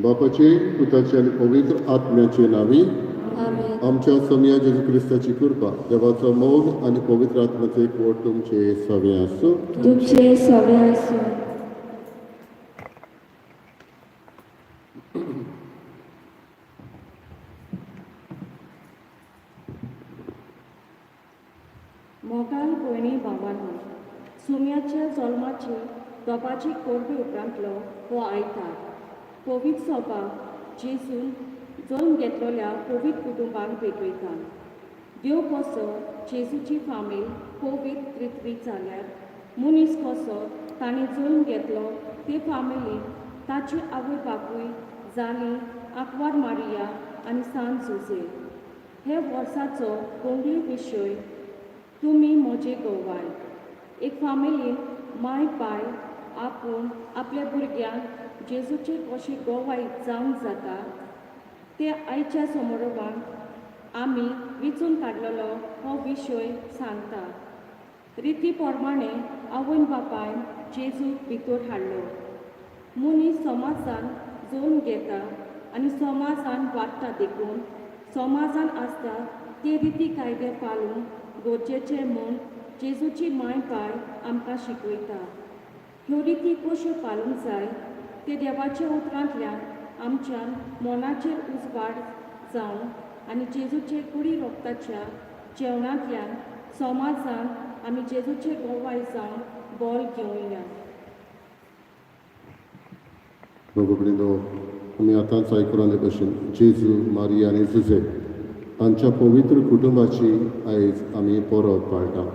बापाचे पुताचे आणि पवित्र आत्म्याचे नावी आमच्या सोम्या जेजू ख्रिस्ताची कृपा देवाचो मोग आणि पवित्र आत्म्याचे एकवट तुमचे सगळे असो. तुमचे सगळे असो. मोगाल भयणी भावांनो, सुम्याच्या जल्माची दोपाची कोरबी उपरांतलो हो आयतार पवित्र सभा जेजून जल्म घेतलेल्या पवित्र कुटुंबाक भेटयता. देव कसो जेजूची फामील पवित्र पृथ्वीक जाल्यार मनीस कसो ताणें जल्म घेतलो ते फामिलीक ताची आवय बापूय जाली आंकवार मारिया आनी सान जुजे. हे वर्साचो कोंगली विशय तुमी म्हजे गोवाय. एक फामिलीन माय बाय आपूण आपल्या भुरग्यांक जेजूचे कशें गोवाय जावंक जाता ते आयच्या समारोहांत आमी वेंचून काडलेलो हो विशय सांगता. रिती प्रमाणे आवय बापायन जेजूक भितर हाडलो. मनीस समाजान जल्म घेता आनी समाजान वाडटा देखून समाजान आसता ते रिती कायदे पाळूंक गरजेचें म्हूण जेजूची माय बाय आमकां शिकयता. ह्यो रिती कश्यो पाळूंक जाय ते देवाच्या उतरांतल्यान आमच्यान मनाचेर उजवाड जावन आनी जेजूचे कुडी रोगताच्या जेवणांतल्यान समाजान आमी जेजूचे गोवाय जावन बोल घेवया. भोगभयणीनो, आमी आतांच आयकुराले भशेन जेजू मारिया आनी जुजे हांच्या पवित्र कुटुंबाची आयज आमी परब पाळटा.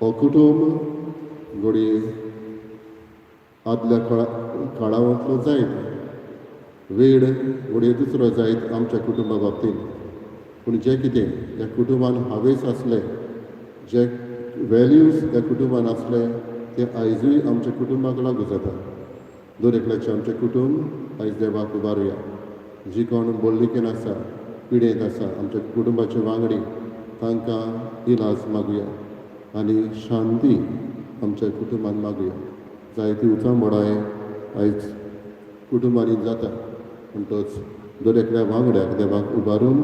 हो कुटुंब घडये आदल्या काळांतलो जायत वेळ घडये दुसरो जायत आमच्या कुटुंबा बाबतींत. पूण जें कितें ह्या कुटुंबान हावेस आसले, जे वॅल्यूज ह्या कुटुंबान आसले ते आयजूय आमच्या कुटुंबाक लागू जाता. दर एकल्याचें आमचें कुटुंब आयज देवाक उबारुया. जी कोण बोल्लिकेन आसा, पिडेंत आसा, आमच्या कुटुंबाचे वांगडी तांकां इलाज मागुया आनी शांती आमच्या कुटुंबान मागुया. जायती उचांबडाय आयज कुटुंबांनी जाता, म्हणटच दर एकल्या वांगड्याक देवाक उबारून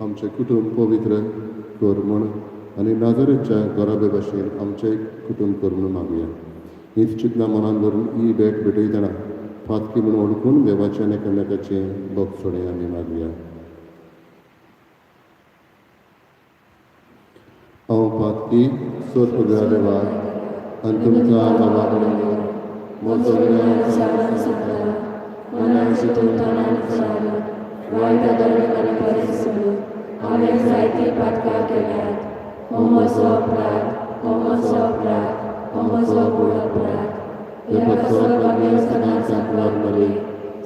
आमचें कुटुंब पवित्र कर म्हूण आनी नाजरेच्या घराबे भाशेन आमचें कुटुंब कर म्हूण मागुया. हीच चिंतना मनान धरून ही भेट भेटयतना फातकी म्हूण ओळखून देवाच्या आनी एकामेकाचें बोगसणे आमी मागुया. हांव फातकी सोर देवाक आनी तुमकां बाबा कडेन म्हजो विनय सामान सुद्दां मनान चिंतून तोंडान विचारून वायट आदर आनी बरें सोडून हांवें जायतीं पातकां केल्यात. हो म्हजो अपराध, हो म्हजो अपराध, हो म्हजो गूढ अपराध. ह्या कसलो कमी आसतना सांगवार मरी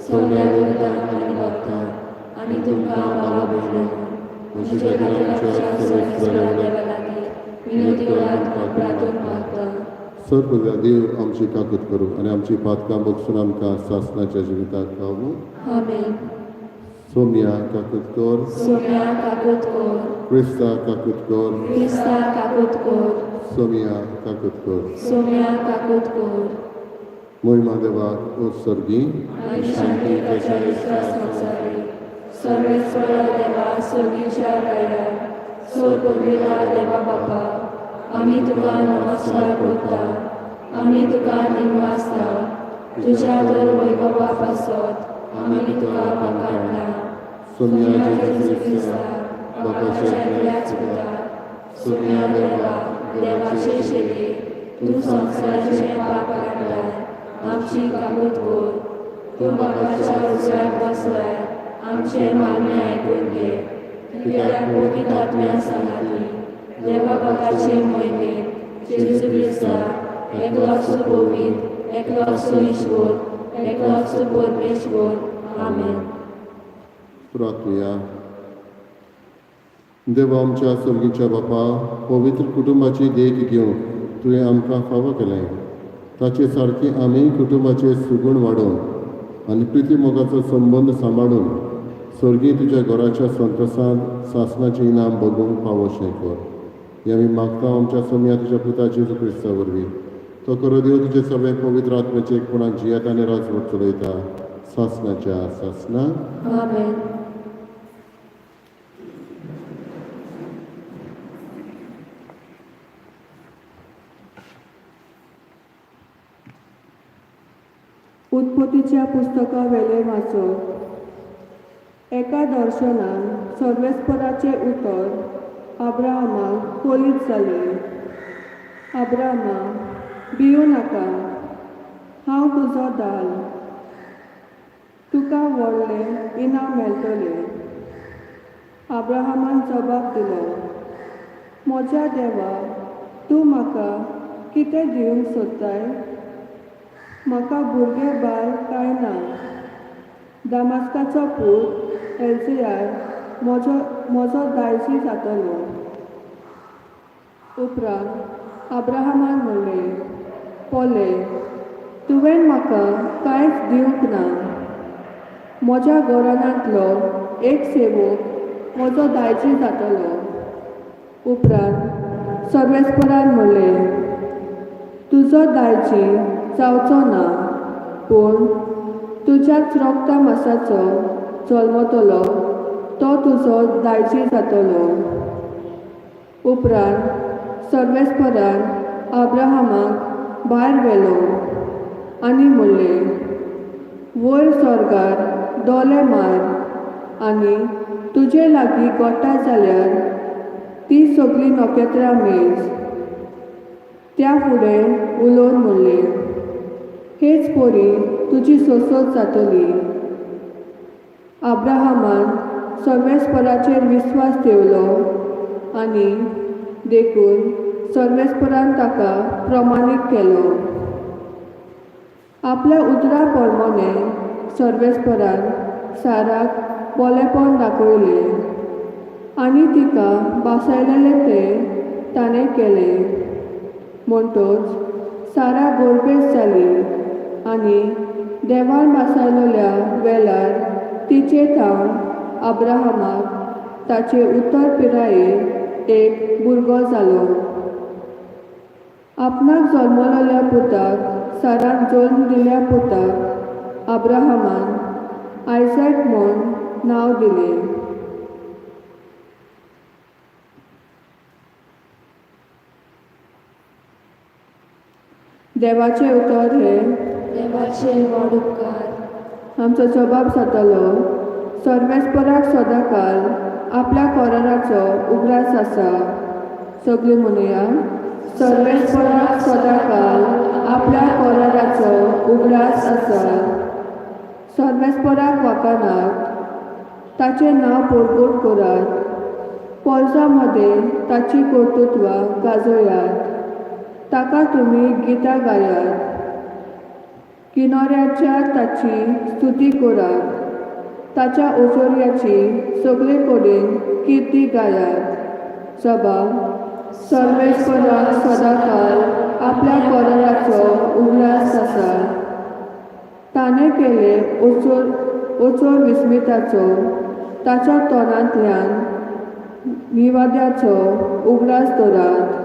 सगळ्या विरोधांत आनी भक्तांक आनी तुमकां बाबा भयणो म्हज्या देवाच्या सर्वेश्वरा देवा लागीं विनंती करात प्रार्थून मागता. सर्व देव आमची ताकद करूं आनी आमची पातकां बगसून आमकां सासणाच्या जिविताक पावूं. आमेन. सोम्या ताकद कर, सोम्या ताकद कर, क्रिस्ता ताकद कर, क्रिस्ता ताकद कर, सोम्या ताकद कर. सोम्या ताकद कर. महिमा देवाक उत्सर्गी आनी शांती ताच्या इश्टा संवसारी सर्वेश्वरा देवा सर्गीच्या राया सोर पवित्रा देवा बापा आमी तुका नमस्कार करता. आमी तुका निमवासता. तुज्या दर वैभवा पासत आमी तुका पाकाडटा. सोम्या जेजू क्रिस्ता बापाच्या एकल्याच पुता सोम्या देवा देवाचे शेली तूं संवसाराचे पाप काडलाय. आमची काकूट कर. तूं बापाच्या उजव्याक बसलाय. आमचे मागणे आयकून घे. कित्याक पवित्र आत्म्यान सांगली देवा बापाचे मोहिमेंत जेजू क्रिस्ता एकलोच पवित्र, एकलोच ईश्वर, एकलोच परमेश्वर. आमेन. प्रार्थुया. देवा आमच्या सर्गीच्या बापा, पवित्र कुटुंबाची देख घेवंक तुवें आमकां फावो केलें. ताचे सारकी आमी कुटुंबाचे सुगूण वाडोवन आनी प्रिती मोगाचो संबंद सांबाळून स्वर्गीय तुझ्या घराच्या संतोषान सासनाचें इनाम बगूंक पावोशें कर. हें आमी मागता आमच्या सोम्या तुज्या पुता जेजू क्रिस्ता वरवीं. तो करो देव तुजे सगळे पवित्र आत्म्याचे एकपणान जियेत आनी राजवट चलयता सासनाच्या सासना. Amen. उत्पत्तीच्या पुस्तका वेले वाचप. एका दर्शनान सर्वेस्पराचे उतर अब्राहमाक कोलीत जाले. अब्राहमा, भिवू नाका, हांव तुजो दाल, तुका व्हडलें इनाम मेळटलें. अब्राहमान जबाब दिलो, म्हज्या देवा, तूं म्हाका कितें दिवंक सोदताय? म्हाका भुरगें बाळ कांय ना. दामास्काचो पूत एलजेर म्हजो दायजी जातलो. उपरांत अब्राहमान म्हणलें, पोले, तुवें म्हाका कांयच दिवंक ना. म्हज्या घराण्यांतलो एक सेवक म्हजो दायजी जातलो. उपरांत सर्वेस्परान म्हणलें, तुजो दायजी जावचो ना, पूण तुज्याच रोगता मासाचो जल्मतलो तो तुजो दायजी जातलो. उपरांत सर्वेस्परान अब्राहमाक भायर व्हेलो आनी म्हणलें, वयर स्वर्गार दोळे मार आनी तुजे लागीं गोठां जाल्यार ती सगळीं नखेत्रां मेज. त्या फुडें उलोवन म्हणलें, हेच पोरी तुजी सोसोत जातली. अब्राहमान सर्वेस्पराचेर विस्वास ठेवलो आनी देखून सर्वेस्परान ताका प्रमाणीत केलो. आपल्या उतरा प्रमाणें सर्वेस्परान साराक बोलेपण दाखयलें आनी तिका बासायलेलें तें ताणें केलें. म्हणटच सारा गोडबेज जाली आनी देवान बासायलोल्या वेळार तिचे थावन अब्राहमाक ताचे उतर पिरायेर एक भुरगो जालो. आपणाक जल्मलोल्या पुताक सारान जल्म दिल्या पुताक अब्राहमान आयझॅक म्हूण नांव दिलें. देवाचें उतर हें देवाचे व्हड उपकार. आमचो जबाब जातलो, सर्वेस्पराक सदांकाल आपल्या कोराराचो उगडास आसा. सगळीं म्हणुया, सर्वेस्पराक सदांकाल आपल्या कोराराचो उगडास आसा. सर्वेस्पराक वाखाणात, ताचें नांव परगट करात. पोरसां मदें ताची कर्तुत्वां गाजोयात. ताका तुमी गितां गायात. किनाऱ्याच्या ताची स्तुती करात. ताच्या ओचोऱ्याची सगळे कडेन किर्ती गायात. जबाब, सर्वेस्पराक सदांकाल आपल्या कोराराचो उगडास आसा. ताणें केले ओचोर विस्मिताचो, ताच्या तोंडांतल्यान निवाद्याचो उगडास दवरात.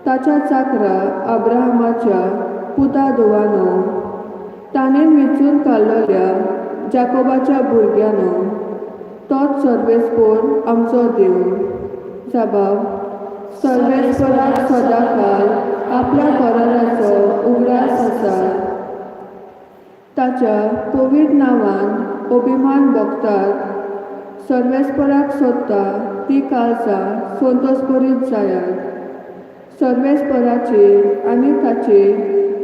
ताच्या चाकरा अब्राहमाच्या पुता धुवानो, ताणें वेंचून काडलेल्या जाकोबाच्या भुरग्यानो, तोच सर्वेस्पर आमचो देव. जबाब, सर्वेस्पराक सदांकाल आपल्या कोराराचो उगडास आसा. ताच्या पवित्र नांवान अभिमान भोगतात. सर्वेस्पराक सोदता ती काळजां संतोषभरीत जायात. सर्वेस्पराचेर आनी ताचे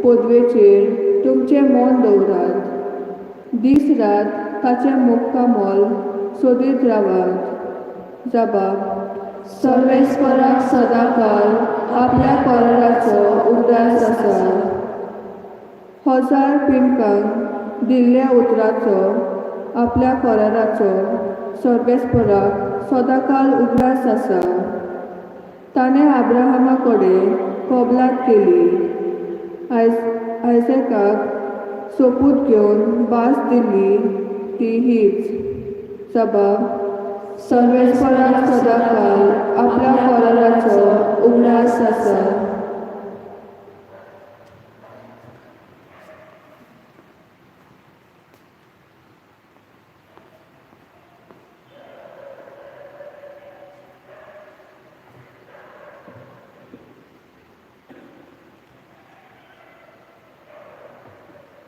पदवेचेर तुमचें मोन दवरात. दीस रात ताचें मोक्कामोल सोदीत रावात. जबाब, सर्वेस्पराक सदांकाल आपल्या कोराराचो उगडास आसा. हजार पिणकांक दिल्ल्या उतराचो आपल्या कोराराचो सर्वेस्पराक सदांकाल उगडास आसा. ताणें अब्राहमा कडेन कबलात केली. आयझॅकाक सोपूत घेवन भास दिली ती हीच. सबब सर्वेस्पराक सदाकाल आपल्या कोलाराचो उगडास आसा.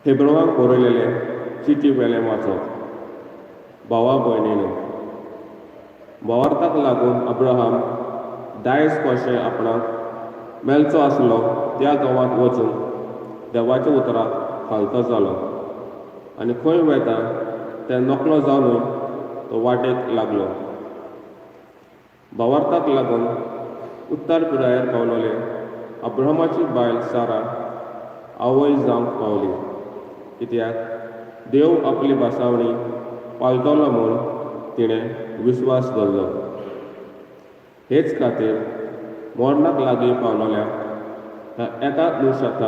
हेब्रोवाक बरयलेले चिटी वेलें वाचप. भावा भयणीनो, वावरताक लागून अब्राहम दायज कशें आपणाक मेलचो आसलो त्या गांवांत वचून देवाच्या उतराक फालतो जालो आनी खंय वेता तें नकलो जावनूय तो वाटेक लागलो. भावार्थाक लागून उत्तर पिरायेर पावलोले अब्राहमाची बायल सारा आवय जावंक पावली, कित्याक देव आपली भासावणी पाळटलो म्हूण तिणें विस्वास दवरलो. हेच खातीर मरणाक लागीं पावलोल्या ह्या एका मनशाक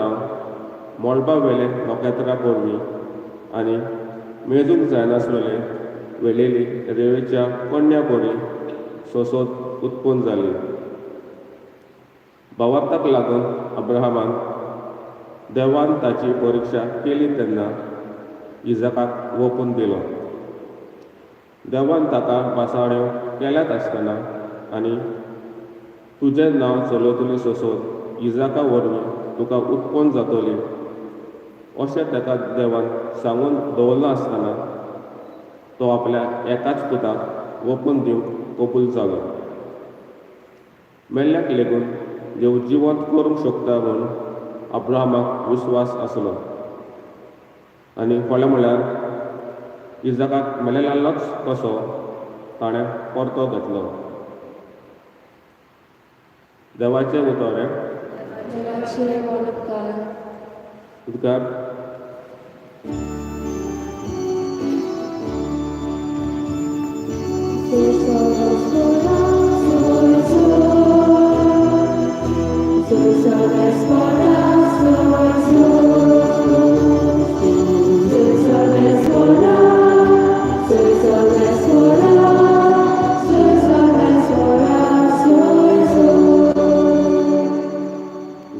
मोडपा वेले नोकेत्रां परवीं आनी मेजूंक जायनासलेले वेलेली रेवेच्या कन्या परी सोसोत उत्पन्न जाली. भावार्थाक लागून अब्राहमान देवान ताची परिक्षा केली तेन्ना इजाकाक ओपून दिलो. देवान ताका भासावण्यो केल्यात आसतना आनी तुजें नांव चलोवतली सोसोत इजाका वरवीं तुका उत्पन्न जातली अशें ताका देवान सांगून दवरलो आसतना तो आपल्या एकाच पुताक ओपून दिवंक कबूल जालो. मेल्ल्याक लेगून देव जिवंत करूंक शकता म्हूण अब्राहमाक विस्वास आसलो आनी खोलें म्हळ्यार इजाकाक मेलेल्लोच कसो ताणें परतो घेतलो. देवाचें उतोरें देवाचे वळखकार. उद्गार.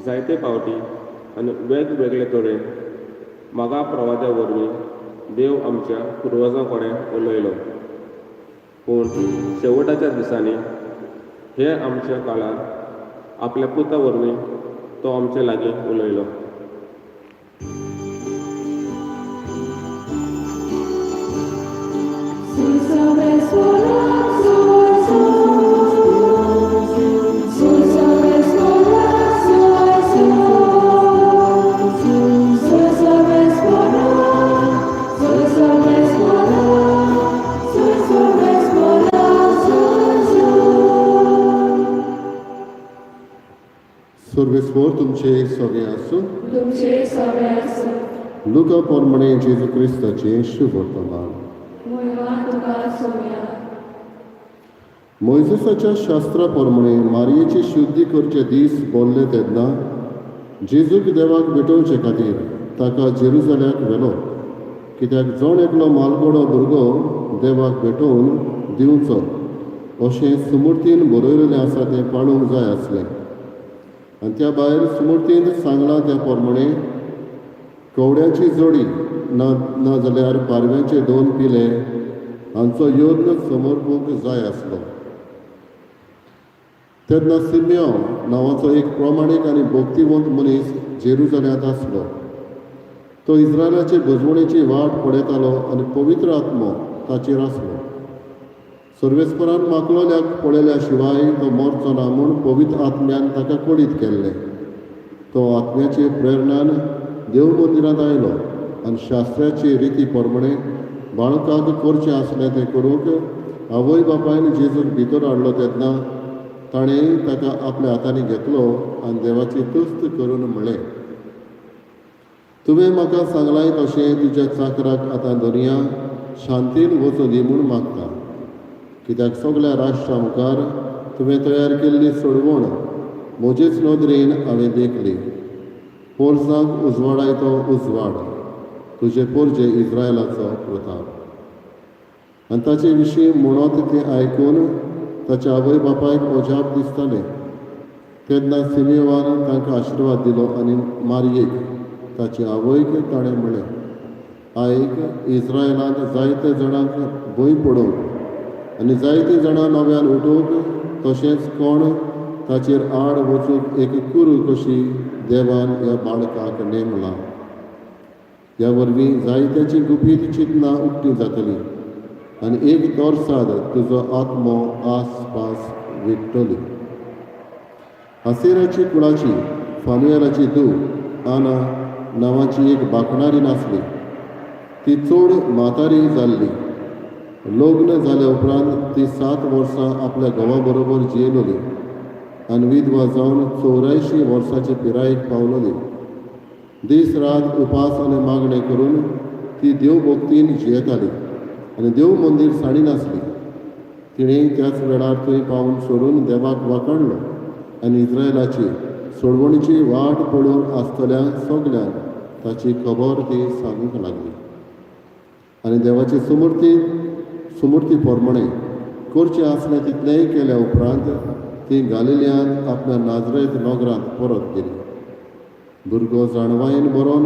जायते फावटी आनी वेगवेगळे तरेन मागा प्रवाद्या वरवीं देव आमच्या पुर्वजां कडेन उलयलो, पूण शेवटाच्या दिसांनी हे आमच्या काळार आपल्या पुता वरवीं तो आमचे लागीं उलयलो. सर्वेस्वर तुमचे सगळे आसूं. तुमचे सगळे आसूं. लुका पोरमणे जेजू क्रिस्ताचे शुभ वर्तमान. महिमा तुका सोम्या. मोइसेसाच्या शास्त्रा पोरमणे मारयेची शुद्धी करचे दीस बोल्ले तेन्ना जेजूक देवाक भेटोवचे खातीर ताका जेरुसलेमाक व्हेलो, कित्याक जोण एकलो मालगडो भुरगो देवाक भेटोवन दिवचो अशें सुमूर्तीन बरयलेलें आसा तें पाळूंक जाय आसलें. आनी त्या भायर सुमूर्तीन सांगलां त्या पोरमणे कवड्याची जोडी ना जाल्यार पारव्याचे 2 पिले हांचो यत्न समर्पूंक जाय आसलो. तेन्ना सिमियो नांवाचो एक प्रमाणीक आनी भक्तिवंत मनीस जेरुसलेमांत आसलो. तो इस्रायलाचे भजवणेची वाट पळयतालो आनी पवित्र आत्मो ताचेर आसलो. सर्वेस्परान माकलोल्याक पळयल्या शिवाय तो मरचो ना म्हूण पवित्र आत्म्यान ताका कोडीत केल्लें. तो आत्म्याचे प्रेरणान देव मंदिरांत आयलो आनी शास्त्राचे रिती प्रमाणे बाळकाक करचें आसलें तें करूंक आवय बापायन जेजूक भितर हाडलो तेन्ना ताणें ताका आपल्या हातांनी घेतलो आनी देवाची तुस्त करून म्हणलें, तुवें म्हाका सांगलां तशें तुज्या चाकराक आतां दर्या शांतीन वचूं दी म्हूण मागता, कित्याक सगळ्या राष्ट्रां मुखार तुवें तयार केल्ली सोडवण म्हजेच नदरेन हांवें देखली. पोरसांक उजवाडायतो उजवाड, तुजे पोरजे इस्रायलाचो प्रताप. आनी ताचे विशीं म्हणत तें आयकून ताच्या आवय बापायक अजाप दिसतालें. तेन्ना सिमियोवान तांकां आशिर्वाद दिलो आनी मारयेक ताचे आवयक ताणें म्हणलें, आयक इस्रायलांत जायते जाणांक भंय पडोवंक आनी जायतीं जाणां नव्यान उठोवंक तशेंच कोण ताचेर आड वचूंक एक कुरू कशी देवान ह्या बाळकाक नेमला. ह्या वरवीं जायत्याची गुपीत चिंतना उक्ती जातली आनी एक तोरसाद तुजो आत्मो आसपास विकटली. आसेराची कुळाची फानुएलाची धूव आना नांवाची एक बाकणारी आसली. ती चड म्हातारी जाल्ली. लग्न जाल्या उपरांत ती 7 वर्सां आपल्या घोवा बरोबर जियेलोली आनी विधवा जावन 84 वर्सांचे पिरायेक पावलोली. दीस रात उपास आनी मागणे करून ती देव भोक्तीन जियेताली आनी देव मंदीर साडिनासली. तिणें त्याच वेळार थंय पावन सोडून देवाक वाखाणलो आनी इस्रायलाची सोडवणीची वाट पळोवन आसतल्या सगल्यांक ताची खबर ती सांगूंक लागली. आनी देवाची सुमूर्ती प्रमाणें करचें आसलें तितलेंय केल्या उपरांत ती गालिल्यांत आपल्या नाजरेत नगरांत परत गेली. भुरगो जाणवायेन बरोवन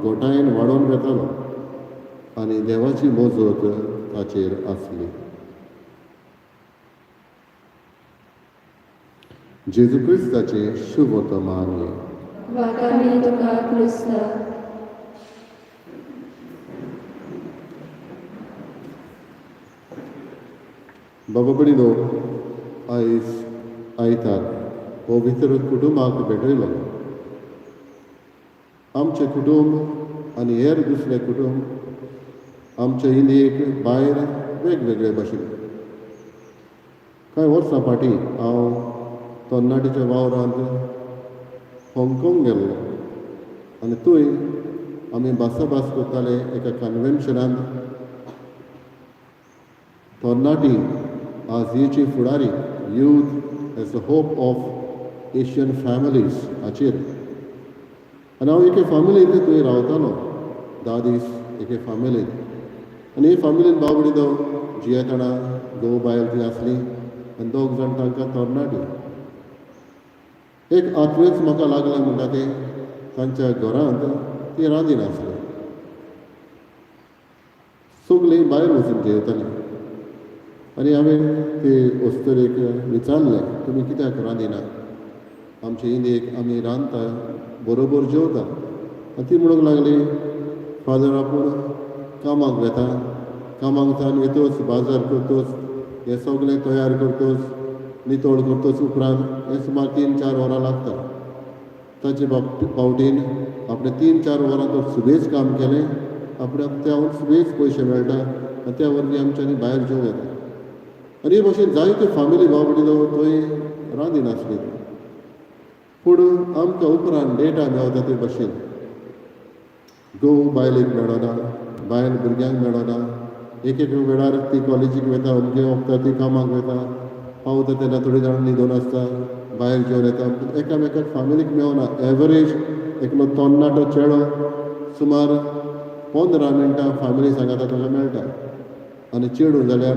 गोठायेन वाडोवन वेतालो आनी देवाची मोजत ताचेर आसली. जेजू क्रिस्ताचे शुभ वर्तमान. वाकामी तुका क्रिस्ता. बाबा बडिनो, आयज आयतार पवित्र कुटुंबाक भेटयलो. आमचें कुटुंब आनी हेर दुसरें कुटुंब आमच्या इंडियेक भायर वेगवेगळे भाशेन. कांय वर्सां फाटीं हांव तरणाटीच्या वावरांत हाँगकाँग गेल्लो आनी थंय आमी भासाभास करताले एका कन्वेन्शनांत. तरणाटी आजियेची फुडारी youth as the hope of Asian families हाचेर. आनी हांव एके फॅमिलींत थंय रावतालो 10 दीस एके फॅमिलींत. आनी हे फॅमिलीन बावडीदो जियेताना घोव बायल ती आसली आनी 2 जाण तांकां तरणाटी. एक आत्वेच म्हाका लागलें म्हणटा तें तांच्या घरांत ती रांदिनासली. सगळीं भायर वचून जेवतालीं. आनी हांवें ते अस्तरेक विचारलें, तुमी कित्याक रांदिना? आमचे इंडियेक आमी रांदता बरोबर जेवता. आनी ती म्हणूंक लागली, फादर आपूण कामाक वेता, कामाक जावन येतोच बाजार करतोच, हें सगळें तयार करतोच, नितळ करतोच उपरांत हें सुमार 3-4 वरां लागता. ताचे फावटीन आपणें 3-4 वरां तर सुबेज काम केलें, आपणाक त्या सुबेज पयशे मेळटा आनी त्या वरवीं आमच्यांनी भायर जेवं येता. आनी हे भाशेन जायत्यो फॅमिली बावडीलो थंय रांदिनासली. पूण आमकां उपरांत डेटा मेवता ते भाशेन घोव बायलेक मेळना, बायल भुरग्यांक मेळना. एक वेळार ती कॉलेजीक वेता, अमके वखदां ती कामाक वेता, पावता तेन्ना थोडीं जाणां न्हिदून आसता, भायर जेवन येता. एकामेकाक फॅमिलीक मेवना. एवरेज एकलो तरणाटो चेडो सुमार 15 मिनटां फॅमिली सांगाता ताका मेळटा आनी चेडूं जाल्यार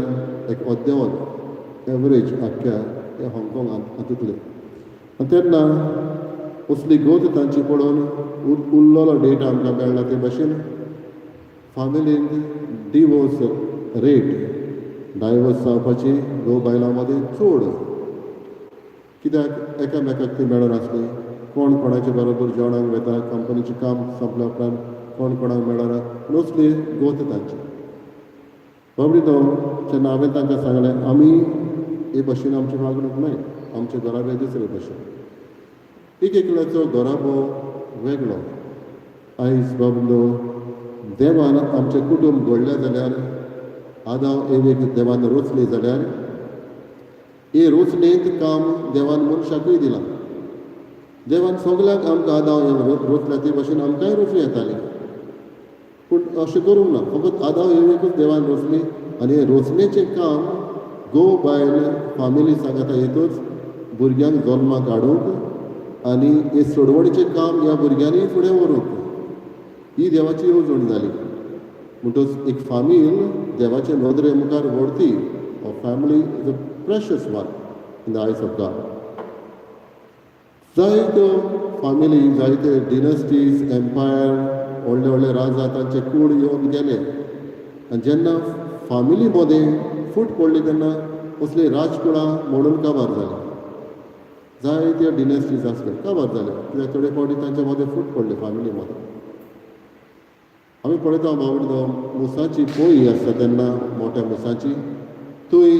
एक अद्देवर एवरेज आख्ख्या त्या हाँगकाँगांत हातूंतले. तेन्ना असली गोत तांची पळोवन उरलेलो डेटा आमकां मेळ्ळा ते भाशेन फॅमिलींत डिवोर्स रेट, डायवोर्स जावपाची घोव बायलां मदें चड. कित्याक एकामेकाक ती मेळनासली. कोण कोणाचे बरोबर जेवणाक वेता, कंपनीचें काम संपल्या उपरांत कोण कोणाक मेळना. असली गोत तांची. बाबडी तो जेन्ना हांवें तांकां सांगलें, आमी हे भाशेन आमची वागणूक न्हय, आमचे घराबे दुसरे भशेन. एक एकल्याचो घराबो वेगळो. आयज बाबलो देवान आमचें कुटूंब घडलें जाल्यार, आदाव एवेक देवान रचली जाल्यार हे रचणेंत काम देवान मनशाकूय दिलां. देवान सगल्यांक आमकां आदाव रचल्या ते भाशेन आमकांय रचूं येतालीं. पूण अशें करूंक ना. फकत आदाव एवेकूच देवान रचली आनी हे रचणेचें काम घोव बायल फॅमिली सांगाता येतूच भुरग्यांक जल्माक हाडूंक आनी हे सोडवणीचें काम ह्या भुरग्यांनी फुडें व्हरूंक. ही देवाची येवजण जाली. म्हणटच एक फामील देवाचे नदरे मुखार व्हरती a family is a precious one in the eyes of God जायत्यो फामिली जायते डिनस्टीज एम्पायर व्हडले व्हडले राजा तांचे कूड येवन गेले आनी जेन्ना फामिली मदें फूट पडली तेन्ना असली राजकुळां मोडून काबार जाली जायत्यो डिनेस्टीज आसल्यो काबार जाल्यो कित्याक थोडे फावटी तांचे मदें फूट पडले फामिली मदें आमी पळयता बाबडो मुसाची पोळी आसता तेन्ना मोठ्या मुसाची थंय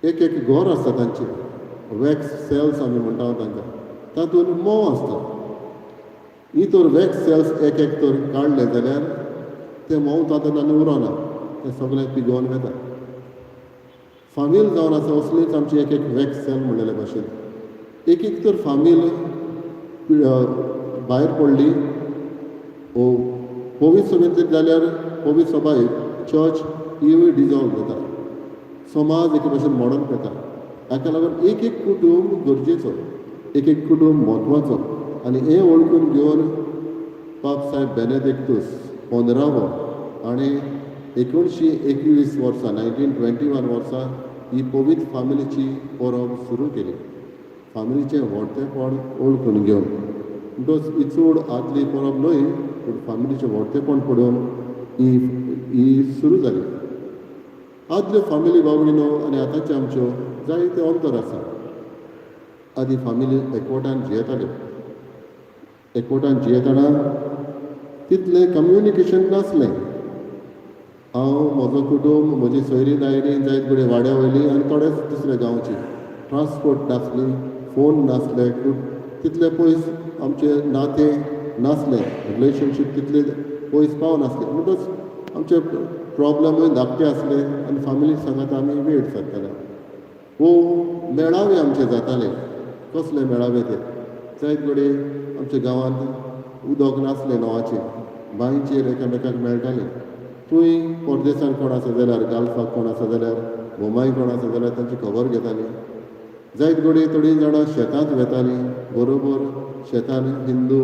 एक एक घर आसता तांचे वॅक्स सेल्स आमी म्हणटा तांकां तातूंत मोव आसता ही तर वॅक्स सेल्स एक एक तर काडले जाल्यार ते मोव तातूंत आनी उरोना ते सगळें पिगोवन वता फामील जावन आसा असलीच आमची एक एक वॅक्स सेल म्हणलेले भाशेन एक तर फामील भायर पडली ओ पवित्र सभेंत जाल्यार पवित्र सभा चर्च ही डिजॉल्व जाता समाज एके भाशेन मोडून वता हाका लागून एक कुटूंब गरजेचो एक कुटूंब म्हत्वाचो आनी हें वळखून घेवन पाप साहेब बेनेडिक्टूस 15वो आनी 1921 वर्सा 1921 वर्सा ही पवित्र फामिलीची परब सुरू केली फामिलीचें व्हडतेपण ओळखून घेवन म्हणटच ही चड आदली परब न्हय पूण फामिलीचें व्हडतेपण पळोवन ही सुरू जाली आदल्यो फामिली बावडीनो आनी आतांच्यो आमच्यो जायते अंतर आसा आदी फामिली एकवटान जियेताल्यो एकवटान जियेतना तितलें कम्युनिकेशन नासलें हांव म्हजो कुटूंब म्हजी सोयरी दायरी जायत कडेन वाड्या वयली आनी थोडेच दुसरे गांवची ट्रान्सपोर्ट नासली फोन नासले तितले पयस आमचे नाते नासले रिलेशनशीप तितले पयस पावनासले म्हणटच आमचे प्रॉब्लमूय धाकटे आसले आनी फामिली सांगात आमी वेळ सारताले वो मेळावे आमचे जाताले कसले मेळावे ते जायत कडेन आमच्या गांवांत उदक नासलें न्हंवाचें बांयचेर एकामेकाक मेळटालें थंय परदेसान कोण आसा जाल्यार गाल्फाक कोण आसा जाल्यार मुंबय कोण आसा जाल्यार तांची खबर घेतालीं जायत कडेन थोडीं जाणां शेतांत वेतालीं बरोबर शेतान हिंदू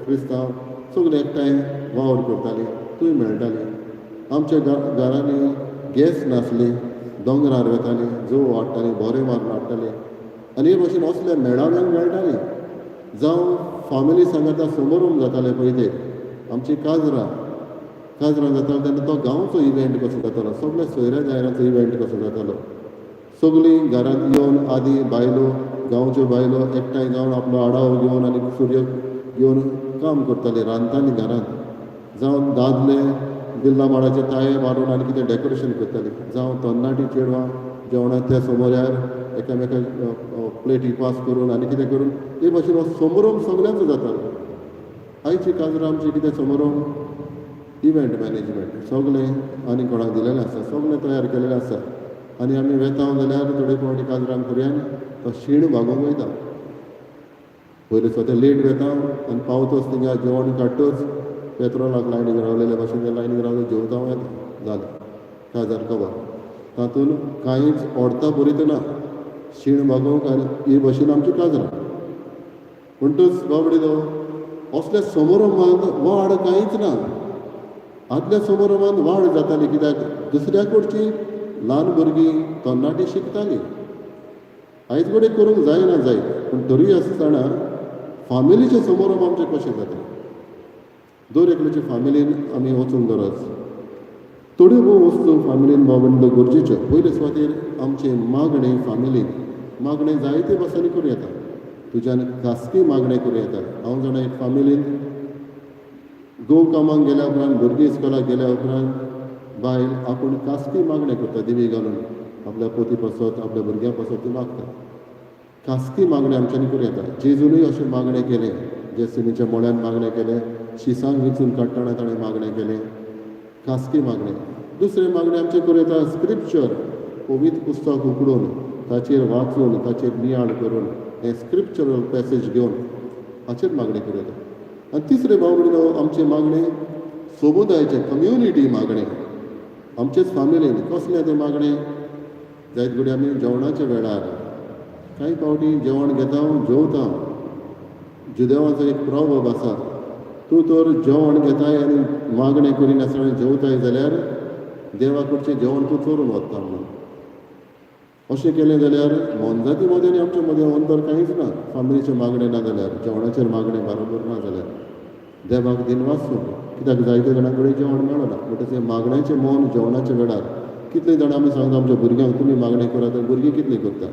क्रिस्तांव सगळे एकठांय वावर करतालीं थंय मेळटालीं आमच्या घरांनी गॅस नासली दोंगरार वेतालीं जव हाडटालीं बोरे मारून हाडटालीं आनी हे भाशेन असले मेळाव्यांक मेळटालीं जावं फामिली सांगाता समारंभ जाताले पळय ते आमची काजरां जातालो तेन्ना तो गांवचो इव्हेंट कसो जातालो सगळ्या सोयऱ्या जायराचो इव्हेंट कसो जातालो सगळीं घरांत येवन आदी बायलो गांवच्यो बायलो एकठांय जावन आपलो आडावो घेवन आनी सूर्य घेवन काम करतालीं रांदतालीं घरांत जावं दादले बिल्ला माडाचे ताये मारून आनी कितें डेकोरेशन करतालीं जावं तरणाटी चेडवां जेवणाच्या समोऱ्यार एकामेकाक प्लेटी पास करून आनी कितें करून हे भाशेन हो समारंभ सगळ्यांचो जातालो आयची काजरां आमची कितें समारंभ इव्हेंट मॅनेजमेंट सगळें आनी कोणाक दिलेलें आसा सगळें तयार केलेलें आसा आनी आमी वेता जाल्यार थोडे फावटी काजरांक पर्यान तो शीण भागोवंक वयता पयलीं स्वता लेट वेता आनी पावतोच थिंगा जेवण काडटोच पेत्रोलाक लायनीक रावलेल्या भाशेन त्या लायनीक रावले जेवता येता जालें काजार कवर तातूंत कांयच ओडता बरयत ना शीण भागोवंक आनी ही भाशेन आमची काजरां म्हणटच बाबडे असल्या समारंभांत वाड कांयच ना आदल्या समारंभांत वाड जाताली कित्याक दुसऱ्या कडची ल्हान भुरगीं तरणाटीं शिकतालीं आयज कडेन करूंक जायना जाय पूण तरी आसतना फामिलीचे समारंभ आमचे कशे जाता दर एकल्याचे फामिलीन आमी वचूंक गरज थोड्यो भोव वस्तू फामिलीन बाबडो गरजेच्यो पयले सुवातेर आमचे मागणे फामिलीन मागणे जायते भासांनी करूं येता तुज्यान खासगी मागणें करूं येता हांव जाणा एक फामिलीन घोव कामाक गेल्या उपरांत भुरगीं इस्कॉलाक गेल्या उपरांत बायल आपूण खासगी मागणें करता दिवी घालून आपल्या पोती पासत आपल्या भुरग्यां पासत ती मागता खासगी मागणें आमच्यांनी करूं येता जेजूनय अशें मागणें केलें जेसिनीच्या मोळ्यान मागणें केलें शिसांक विचून काडटना ताणें मागणें केलें खासगी मागणें दुसरें मागणें आमचें करूं येता स्क्रिप्चर पवित्र पुस्तक उगडून ताचेर वाचून ताचेर नियाळ करून हें स्क्रिप्चरल पॅसेज घेवन हाचेर मागणें करूं येता आनी तिसरें बावडीनो आमचें मागणें समुदायाचें कम्युनिटी मागणें आमचेच फामिलीन कसलें तें मागणें जायत कडेन आमी जेवणाच्या वेळार कांय फावटी जेवण घेता जेवता जुदेवांचो एक प्रॉवर्ब आसा तूं तर जेवण घेताय आनी मागणें करिनासतना जेवताय जाल्यार देवा कडचें जेवण तूं चोरून व्हरता म्हणून अशें केलें जाल्यार मोनजाती मदें आनी आमच्या मदें अंतर कांयच ना फामिलीचें मागणें ना जाल्यार जेवणाचेर मागणें बरोबर ना जाल्यार देवाक दिनवास कित्याक जायत्या जाणां कडेन जेवण मेळना म्हणटच मागण्याचें मन जेवणाच्या वेळार कितले जाणां आमी सांगता आमच्या भुरग्यांक तुमी मागणें करात तर भुरगीं कितलीं करता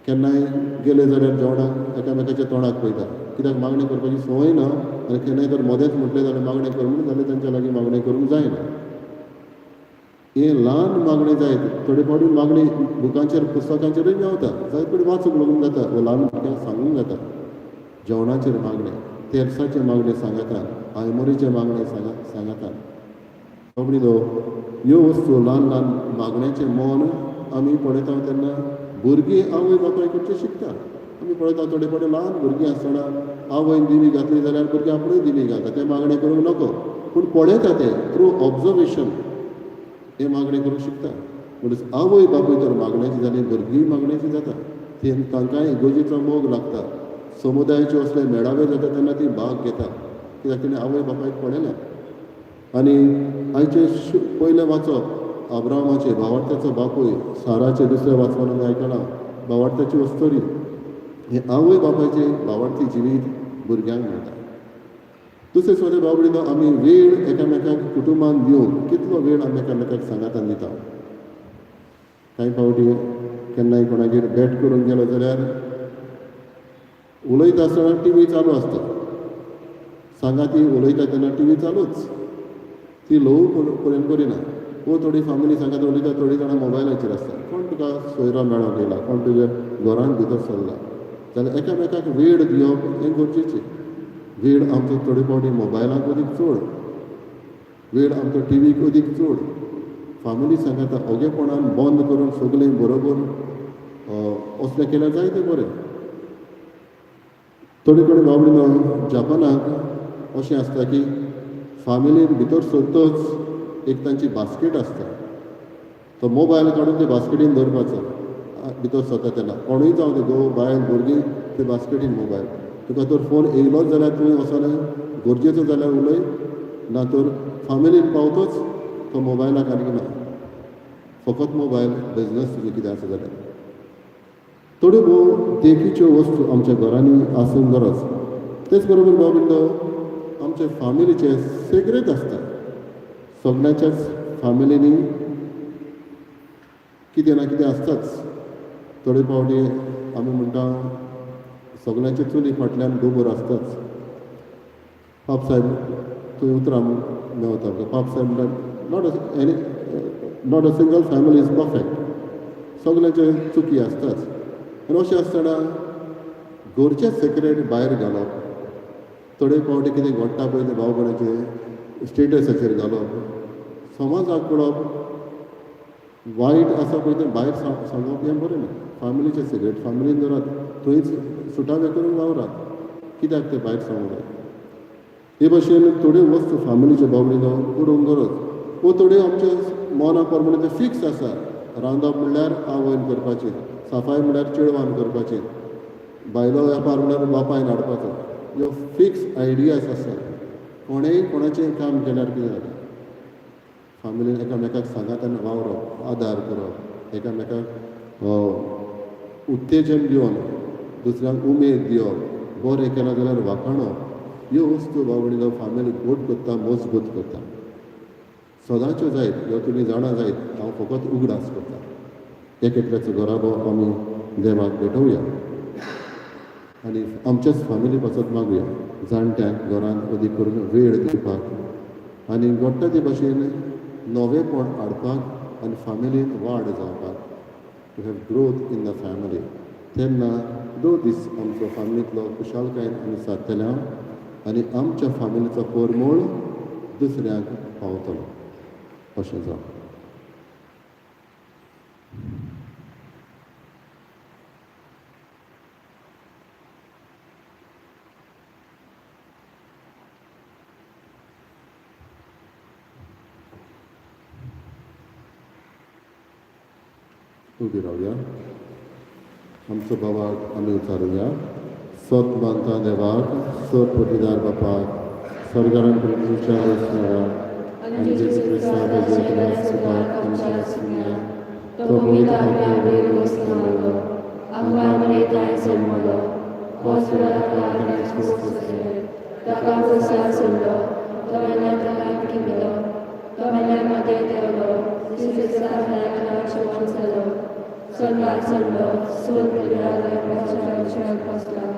केन्नाय गेले जाल्यार जेवणाक एकामेकाच्या तोंडाक पळयता कित्याक मागणी करपाची संवय ना आनी केन्नाय तर मदेंच म्हटलें जाल्यार मागणें कर म्हणून जाल्यार तांच्या लागीं मागणें करूंक जायना हे ल्हान मागणें जायत थोडे फावटी मागणी बुकांचेर पुस्तकांचेरूय मेवता जायते फावटी वाचूंक लागून जाता वो ल्हान भुरग्यांक सांगूंक जाता जेवणाचेर मागणें तेरसाचें मागणें सांगातात आयमोरीचें मागणें सांगातात बाबडी ह्यो वस्तू ल्हान ल्हान मागण्याचें मन आमी पळयता तेन्ना भुरगीं आवय बापाय कडचें शिकता आमी पळयता थोडे फावटी ल्हान भुरगीं आसतना आवयन दिवी घातली जाल्यार भुरगीं आपुणूय दिवी घालता तें मागणें करूंक नको पूण पळयता तें थ्रू ऑब्जर्वेशन हें मागणें करूंक शिकता म्हणटच आवय बापूय तर मागण्याची जाली भुरगीं मागण्याची जाता ती तांकांय इगोजेचो मोग लागता समुदायाचे असले मेळावे जाता तेन्ना ती भाग घेता कित्याक तिणें आवय बापायक पळयल्या आनी आयचे पयलें वाचप अब्राहमाचे भावार्थ्याचो बापूय साराचे दुसरें वाचपान आमी आयकलां भावार्थ्याची वस्तोरी हे आवय बापायचे भावार्थी जिवीत भुरग्यांक मेळटा दुसरे सोदे बाबडीनो आमी वेळ एकामेकाक कुटुंबान दिवंक कितलो वेळ आमी एकामेकाक सांगातान दिता कांय फावटी केन्नाय कोणागेर भेट करूंक गेलो जाल्यार उलयता आसतना टी चालू आसता सांगाती उलयता तेन्ना टी चालूच ती ल्हवू पर्यंत करिना वो थोडी फामिली सांगात उलयता थोडी जाणां मोबायलाचेर आसता कोण तुका सोयरो मेळोंक येयला कोण तुज्या घरांत भितर सरला जाल्यार एकामेकाक वेळ दिवप हें गरजेचें वेळ आमचो थोडे फावटी मोबायलाक अदीक चड वेळ आमचो टीव्हीक अदीक चड फामिली सांगाता ओगेपणान बंद करून सगळें बरोबर असलें केल्यार जायतें बरें थोडे कडेन बाबडीन जापानाक अशें आसता की फामिलीन भितर सरतच एक तांची बास्केट आसता तो मोबायल काडून ते बास्केटीन दवरपाचो भितर सरता तेन्ना कोणूय जावं ते घोव बायल भुरगीं ते बास्केटीन मोबायल तुका तर फोन येयलोच जाल्यार तुवें वचोलें गरजेचो जाल्यार उलय ना तर फामिलीन पावतोच तो मोबायलाक आनी ना फकत मोबायल बिजनस तुजें कितें आसा जाल्यार थोड्यो भोव देखीच्यो वस्तू आमच्या घरांनी आसूंक गरज तेच बरोबर बाबडो आमचे फामिलीचे सेग्रेट आसता सगळ्याच्याच फामिलीनी कितें ना कितें आसताच थोडे फावटी आमी म्हणटा सगळ्यांचे चुली फाटल्यान गोबर आसताच पाप साहेब थंय उतरां मेवता पाप साहेब म्हणटा not a single family is perfect सगळ्यांचे चुकी आसताच आनी अशें आसतना घरचें सेक्रेट भायर घालप थोडे फावटी कितें घडटा पळय तें भाव भयणाचे स्टेटसाचेर घालप समाजाक कळप वायट आसा पळय तें भायर सांगप हें बरें ना फामिलीचें सिक्रेट फामिलीन दवरात थंयच सुटावे करून वावरात कित्याक तें भायर सांगूंक जाय हे भाशेन थोड्यो वस्तू फामिलीचे बाबडीनो करूंक गरज वो थोड्यो आमच्या मना प्रमाणे ते फिक्स आसा रांदप म्हणल्यार आवयन करपाचें सफाई म्हणल्यार चेडवान करपाचें बायलो वेपार म्हणल्यार बापायन हाडपाचो ह्यो फिक्स आयडियाज आसा कोणेंय कोणाचें काम केल्यार कितें जाता फामिलीन एकामेकाक सांगात आनी वावरप आदार करप एकामेकाक उत्तेजन दिवन दुसऱ्यांक उमेद दिवप बरें केलां जाल्यार वाखाणप ह्यो वस्तू बाबडीनो फामिली घट करता मजबूत करता सदांच्यो जायत ह्यो तुमी जाणा जायत हांव फकत उगडास करता एक एकल्याचो घराबो आमी देवाक भेटोवया आनी आमच्याच फामिली पासत मागुया जाणट्यांक घरांत अदीक करून वेळ दिवपाक आनी घडटा ते भाशेन नवेपण हाडपाक आनी फामिलीन वाड जावपाक to have growth in the family तेन्ना दीस आमचो फामिलींतलो खुशालकायेन आमी सादतल्या आनी आमच्या फामिलीचो परमळ दुसऱ्यांक पावतलो अशें जावं उबी रावया आमचो बाबाक आमी विचारुया सत मानता देवाक सत पटीदार बापाक स्वर्गारांत तुमच्या स्मरा आनी जेजू क्रिस्ता बेजेतल्या सुखाक आमच्या सुम्या तो पवित्र आत्म्यावयर वसलो आंगान रेताय जल्मलो ताका प्रसाद सोडलो तो वेल्यान ताका किमिलो तो वेल्यान मध्ये देवलो शिवण जालो स्वर्गाक चडलो सोद बसला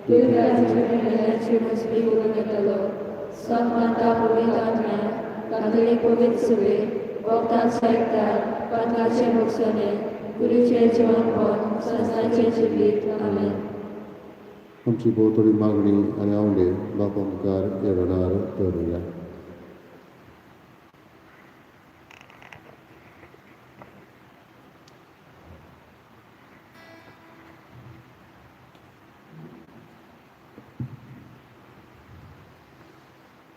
पिराची मुसली करून येतलो सत्माता पवित्र आत्म्या कातोलीक पवित्र सभे भक्तांक सायतात पातकाचे मोक्षणे गुरुचे जेवणपण संस्थांचे जिवीत आमेन. आमची भोवतणी मागणी आनी आवडे बाप आमकार येवणार दवरुया.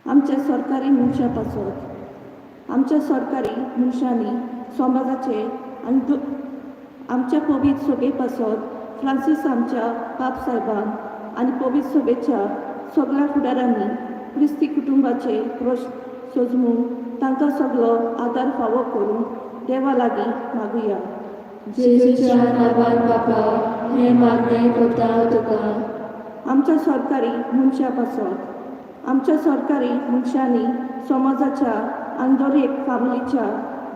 आमच्या सरकारी मनशा पासून आमच्या सरकारी मनशांनी समाजाचे आनी आमच्या पवित्र सभे पासून फ्रांसीस आमच्या पाप साहेबान आनी पवित्र सभेच्या सगळ्या फुडाऱ्यांनी क्रिस्ती कुटुंबाचे प्रश्न सोजमूंक तांकां सगळो आदार फावो करून देवा लागीं मागुया. जेजूच्या नांवान बापा हे मागणे करता तुका. आमच्या सरकारी मनशा पासून आमच्या सरकारी मनशांनी समाजाच्या आनी दर एक फामिलीच्या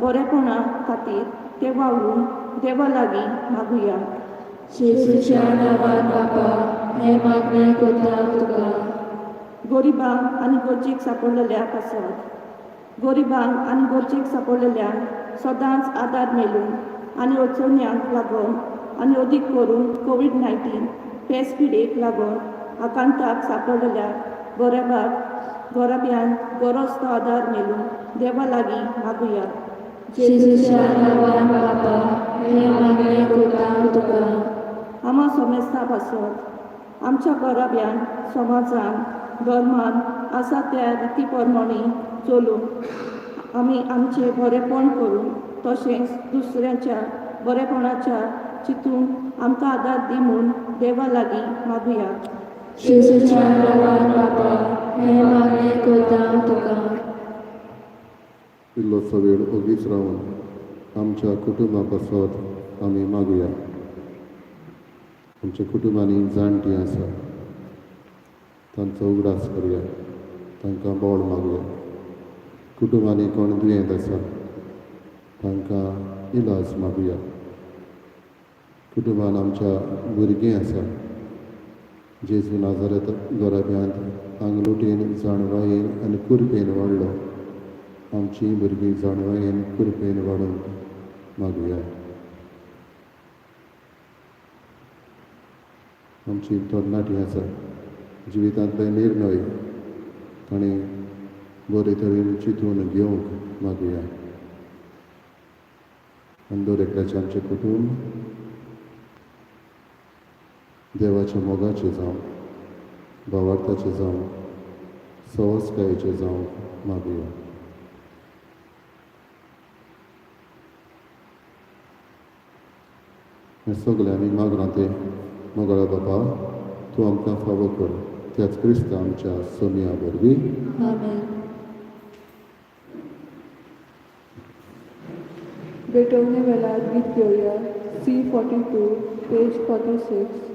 बरेपणा खातीर ते वावरून देवा लागीं मागुया. जेजूच्या नांवान बापा हे मागणे करता तुका. गरिबांक आनी गरजेक सांपडलेल्या पासून गरिबांक आनी गरजेक सांपडलेल्यांक सदांच आदार मेळून आनी अडचण्यांक लागून आनी अदीक करून कोविड-19 पेस पिडेक लागून आकांताक सांपडलेल्या गराब्यांक गरज तो आदार मेळून देवा लागीं मागुया. जेजूच्या नांवान बापा हे मागणे करता तुका. आमा समेस्ता पासून आमच्या गराब्यान समाजान धर्मान आसा त्या रिती प्रमाणे चलून आमी आमचे बरेपण करून तशेंच दुसऱ्यांच्या बरेपणाच्या चिंतून आमकां आदार दी म्हूण देवा लागीं मागुया. जेजूच्या नांवान बापा हे मागणे करता तुका. इल्लोसो वेळ ओगीच रावन आमच्या कुटुंबा पासत आमी मागुया. आमच्या कुटुंबांनी जाणटी आसा तांचो उगडास करुया. तांकां बोड मागुया. कुटुंबांनी कोण दुयेंत आसा तांकां इलाज मागुया. कुटुंबान आमच्या भुरगीं आसा जेजू नाजारेत गराब्यांत आंगलोटीन जाणवायेन आनी कुरपेन वाडलो. आमचीं भुरगीं जाणवायेन कुरपेन वाडूंक मागुया. आमची तरणाटीं आसा जिवितांतले निर्णय ताणें बरे तरेन चिंतून घेवंक मागुया. आनी दर एकल्याचें आमचें कुटुंब देवाच्या मोगाचें जावं भावार्थाचें जावं सवस्कायेचें जावंक मागुया. हें सगलें आमी मागना तें मोगळा बापा तूं आमकां फावो कर. त्याच क्रिस्ता आमच्या सोमिया वरवीं आमेन. बेटवणे वेळार गीत घेवया. C42 page 46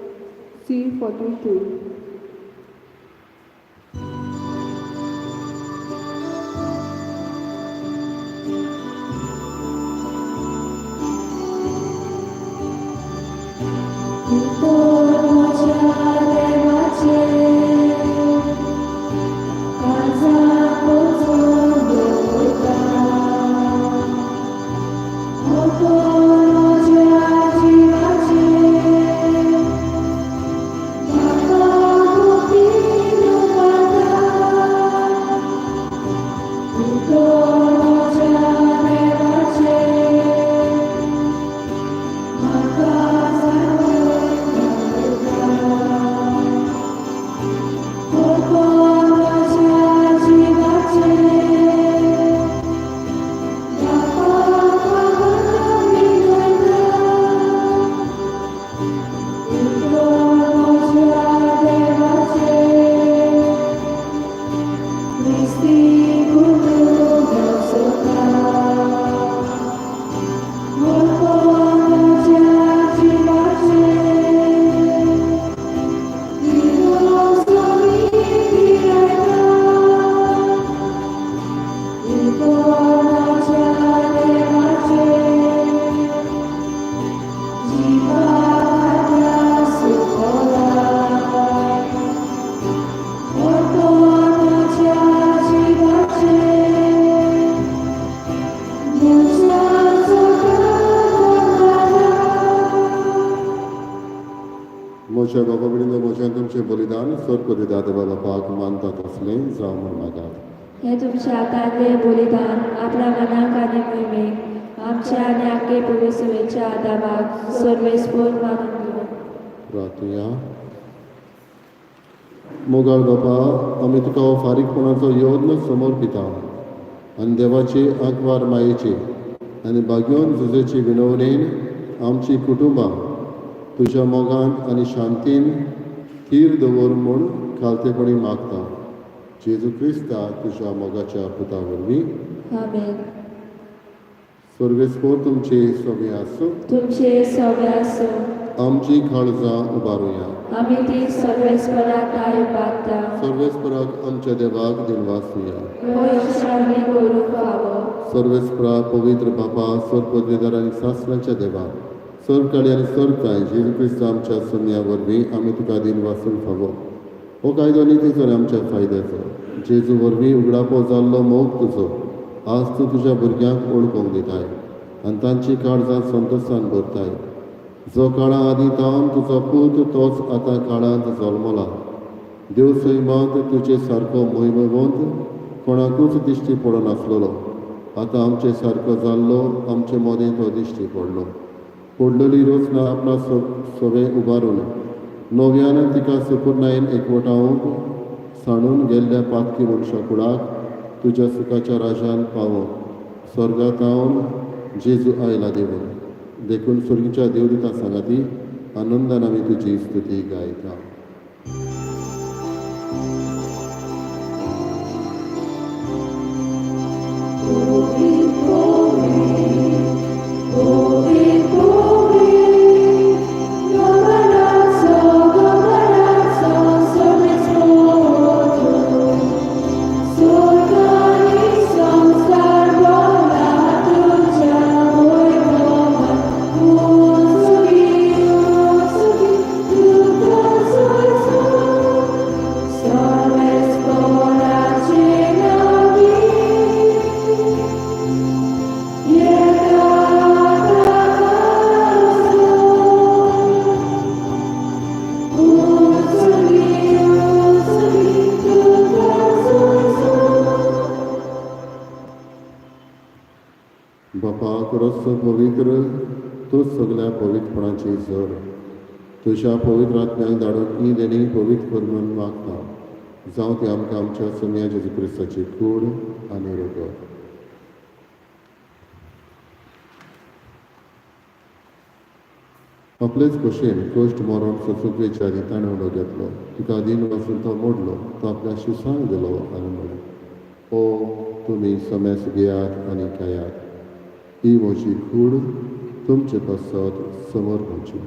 C42. Oh मोठ्या बाबा बिडीनो मोच्यान तुमचे बलिदान स्वर्ग दितात बापाक मानतात असले जावं म्हण मागात हे तुमच्या हातांतले बलिदान आपल्या मनाक आनी मोहिमेक आमच्या आनी आख्खे पुरुषेच्या आदाराक सर्वेस्पर मानून घेवन प्रार्थया मोगाळ बापा आमी तुका हो फारीकपणाचो योद्न समर्पिता आनी देवाची आंकवार मायेची आनी भाग्योन झुजेची विनवणेन आमची कुटुंबां तुज्या मोगान आनी शांतीन थीर दवर म्हूण खालतेपणी मागता जेजू क्रिस्ता तुज्या मोगाच्या पुता वरवीं आमेन. सर्वेस्पोर तुमचे सोबे आसूं तुमचे सगळे आसूं आमची काळजां उबारुया आमी ती सर्वेस्पराक काय पागता सर्वेस्पराक आमच्या देवाक दिनवासुया हो इच्छा आमी करूंक फावो सर्वेस्परा पवित्र बापा सर्वपदवीदार आनी सासणाच्या देवा सर्वकाळी आनी सर्वकाय जेजू क्रिस्त आमच्या सुन्या वरवीं आमी तुका दिनवासूंक फावो हो कायदो नितीचो आनी आमच्या फायद्याचो जेजू वरवीं उगडापो जाल्लो मोग तुजो आज तूं तुज्या भुरग्यांक ओळखूंक दिताय आनी तांची काळजां संतोशान भरताय जो काळा आदी तावन तुजो पूत तोच आतां काळांत जल्मला देव सैमांत तुजे सारको मोहिमेवंत कोणाकूच दिश्टी पडनासलेलो आतां आमचे सारको जाल्लो आमचे मोदें तो दिश्टी पडलो पडलेली रोचना आपणा सोबे उबारून नव्यान तिका सुपुर्णायेन एकवटावंक साणून गेल्ल्या पातकी मनशा कुळाक तुज्या सुखाच्या राजान पावोवंक स्वर्गांत आवन जेजू आयला देवून देखून स्वर्गीच्या देवदूता सांगाती आनंदान आमी तुजी स्तुती गायता बापाक रस्त पवित्र तूं सगळ्या पवित्रपणाची जर तुज्या पवित्र आत्म्याक धाडून ही देणी पवित्र कर म्हणून मागता जावं ती आमकां आमच्या सोन्या जेजू क्रिस्ताची कूड आनी रगत आपलेच खोशेन कश्ट मरण सचुकेच्या दिताणें उडो घेतलो तुका दिन वाचून तो मोडलो तो आपल्या शिसांक दिलो आनी म्हणलो ओ तुमी समेस घेयात आनी खायात ही म्हजी कूड तुमचे पासत समोर खंयची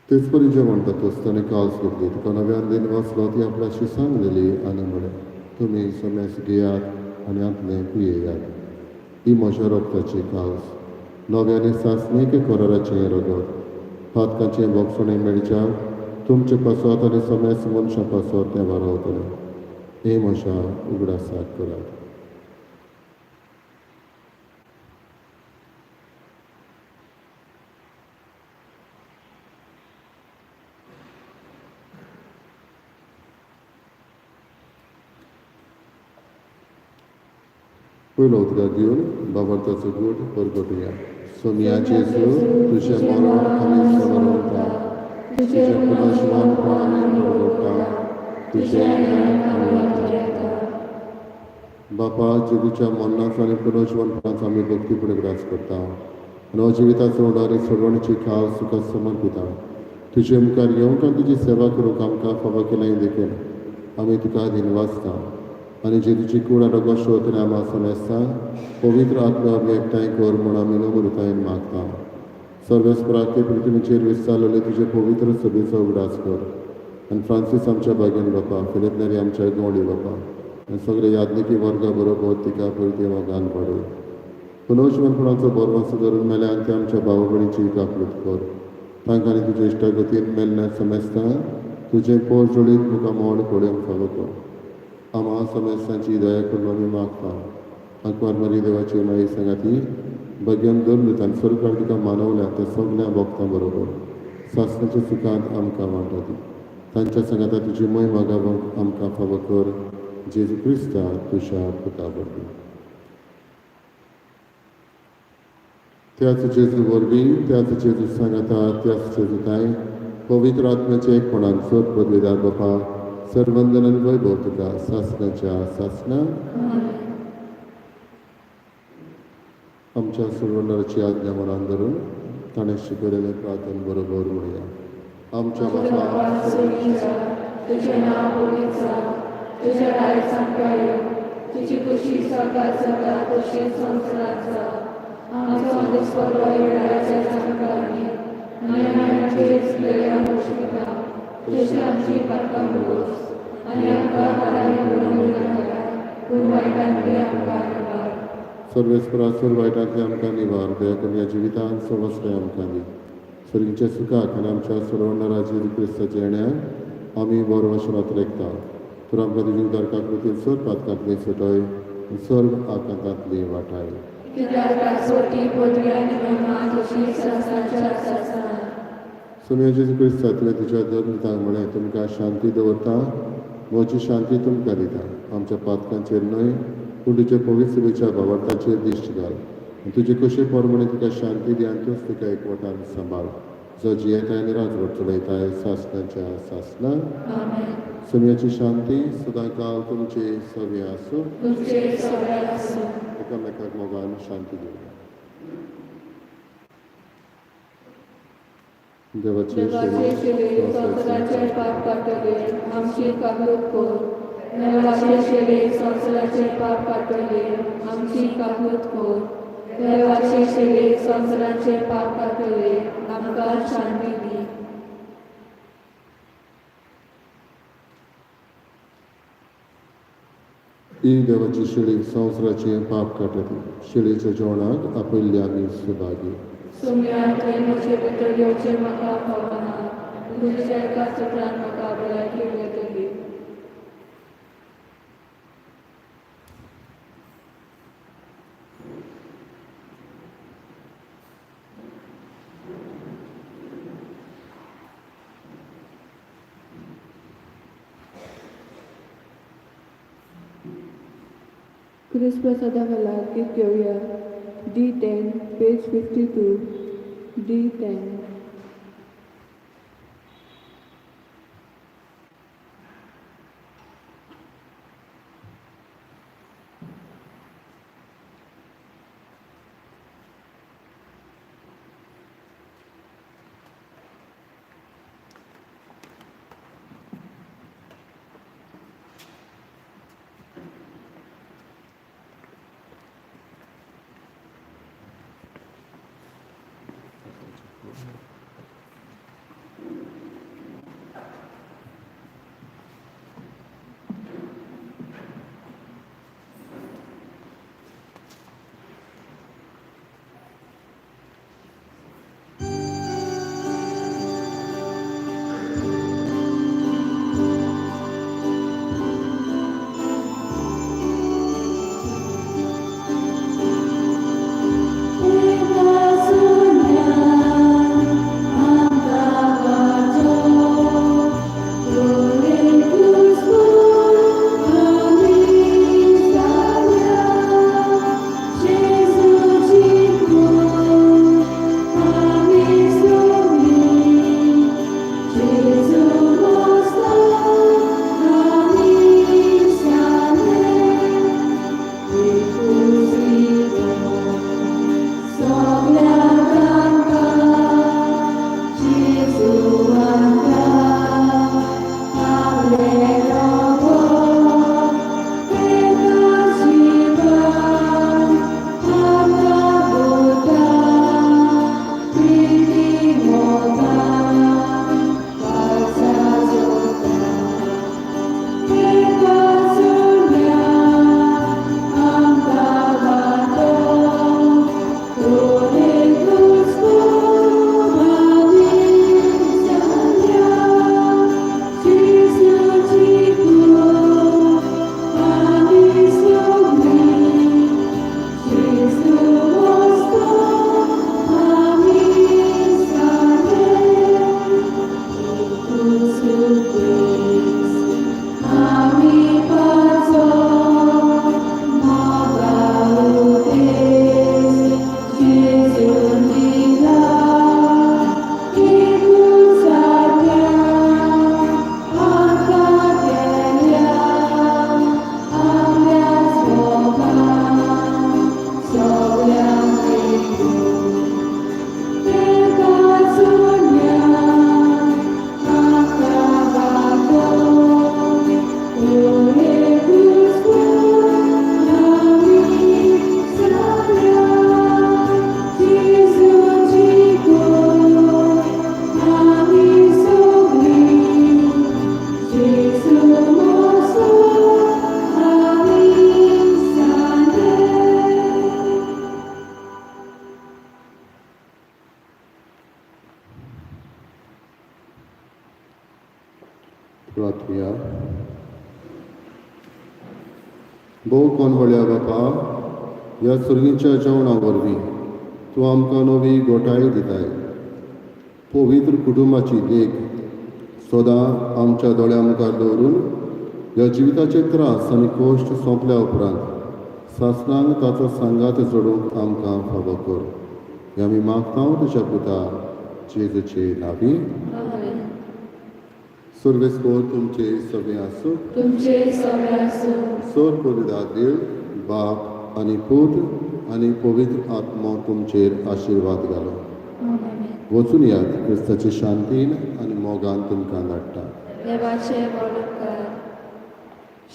तेच परी जे म्हणटा तोच ताणें काल्स घेतली तुका नव्यान दिन वाचलो ती आपल्या शिसांक दिली आनी म्हळें तुमी समेस घेयात आनी आपलें पियेयात ही म्हज्या रक्ताची काल्स नव्याने सासणीक कराराचें रगत पातकाचें बोगसणें मेळच्या तुमचे पासत आनी समेस मनशां पासत तें वारावतलें हे म्हज्या उगडासाक करात पयलो उदकाक घेवन बाबर्ताचो गूट परगटुया सोनिया जेजू तुजें मरण आमी समरवता तुजें पुनर्जीवनपण आमी ओळखता तुजें न्याय आमी आदरता बापा जेजूच्या मरणाचो आनी पुनर्जीवनपणाचो आमी भक्तीपणे ग्रास करता आनी हो जिविताचो उडारी सोडवणीची खाल सुखां समर्पिता तुजे मुखार येवंक आनी तुजी सेवा करूंक आमकां फावो केल्याय देखून आमी तुका दिनवासता आनी जेजूची कूड आनी रगत शोधून आमी समेस्ता पवित्र आत्म्या एकठांय कर म्हूण आमी नम्रतायेन मागता सर्वेस्पराचे पृथ्वीचेर विस्तारलेले तुजे पवित्र सभेचो उगडास कर आनी फ्रांसीस आमच्या बागेन बापा फिलिप नेरी आमच्या गवळी बापा आनी सगळे यादनिकी वर्गा बरोबर तिका परती मोगान पडय पुनर्जीवनपणाचो बरवासो धरून मेल्या आनी ते आमच्या भाव भयणीची कापलूत कर तांकां आनी तुज्या इश्टागतीन मेलल्या समेस्ता तुझे पोर जोडीत मुका मोड पडूंक फावो कर आम्हा समेस्तांची दया करून आमी मागता अकबर मरी देवाची माई सांगाती बग्यान दवरली तांणी सरकार तुका मानवल्या त्या सगळ्या भक्तां बरोबर सासणाच्या सुखांत आमकां वांटो दी तांच्या सांगाता तुजी महिमा गावंक आमकां फावो कर जेजू क्रिस्ता तुझ्या पुता वरवीं त्याच जेजू वरवीं त्याच जेजू सांगाता त्याच जेजूताय पवित्र आत्म्याचे एकपणान सोद पदवीदार बापा सर्वंदन वैभव तुका सासणाच्या सासणा आमच्या सर्वंदराची आज्ञा मनान धरून ताणें शिकयलेले प्रार्थन बरोबर म्हणया आमच्या बापा तुझे नाव पवित्र जा तुझे राय सांगता तुझी खुशी सकाळ सकाळ तशी संसारात जा आमचो दिसपडो वेळाच्या सांगतानी आनी आमचेच गेल्या मुश्किला तुझी आमची पातकां बोस आनी आमकां हारांनी बुडोवंक नाका पूण वायटांतली आमकां निवार सर्वेस्परासूर वायटांतले आमकां निवार दया करून ह्या जिवितांत सवस्ते आमकां दी सर्गीच्या सुखाक आनी आमच्या सर्वण्णरा जेजू क्रिस्ताच्या येण्याक आमी बरो वचनांत रेखता तर आमकां तुजी उदारका कृती सर पातकांतली सटय सर्व आकांतांतली वाटाय कित्याक सोटी पदवी आनी महिमा तुजी संसाराच्या आसा सुम्या जेजू क्रिस्ता तुवें तुज्या धर्मितांक म्हळें तुमकां शांती दवरता म्हजी शांती तुमकां दिता आमच्या पातकांचेर न्हय पूण तुजे पवित्रतेच्या भावार्थाचेर दिश्ट घाल आनी तुजे कशे परमणे तुका शांती दी आनी तूंच तुका एकवटान सांबाळ जो जियेताय आनी राजवट चलयताय सासणाच्या सासणा सुम्याची शांती सदांकाल तुमचे सव्या आसूं तुमचे सगळे आसूं एकामेकाक मोगान शांती दिवं देवाचे शिले संसाराचे पाप काटले आमची काकूट कोर देवाचे शिले संसाराचे पाप काटले आमची काकूट कोर देवाचे शिले संसाराचे पाप काटले आमकां शांती दी ही देवाची शिळी संवसाराचे पाप काटती शिळेच्या जेवणाक आपयल्ले आमी सुभागी सुम्यातले म्हजे भितर येवचे म्हाका फावना तुज्या एका सुत्रान म्हाका भलायकी मेळटली क्रिस्प्रसादा वेळार गीत घेवया D10 page 52 D10 Thank you. प्रार्थया भोव कोनवळ्या बापा ह्या सुरगीच्या जेवणा वरवीं तूं आमकां नवी घोटाय दिताय पवित्र कुटुंबाची देख सदां आमच्या दोळ्या मुखार दवरून ह्या जिविताचे त्रास आनी कोश्ट सोंपल्या उपरांत सासणांक ताचो सांगात जोडूंक आमकां फावो कर हें आमी मागता तुज्या पुता जेजूचे नांवी आमेन. सर्वेस्कोर तुमचे सगळे आसूं तुमचे सगळे आसूं. सोर पवित्र देव बाप आनी पूत आनी पवित्र आत्मो तुमचेर आशिर्वाद घालो आमेन. वचून यात क्रिस्ताचे शांतीन आनी मोगान तुमकां धाडटा देवाचे मोडून कर.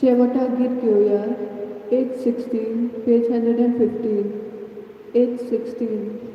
शेवटाक गीत घेवया 816 पेज 115 816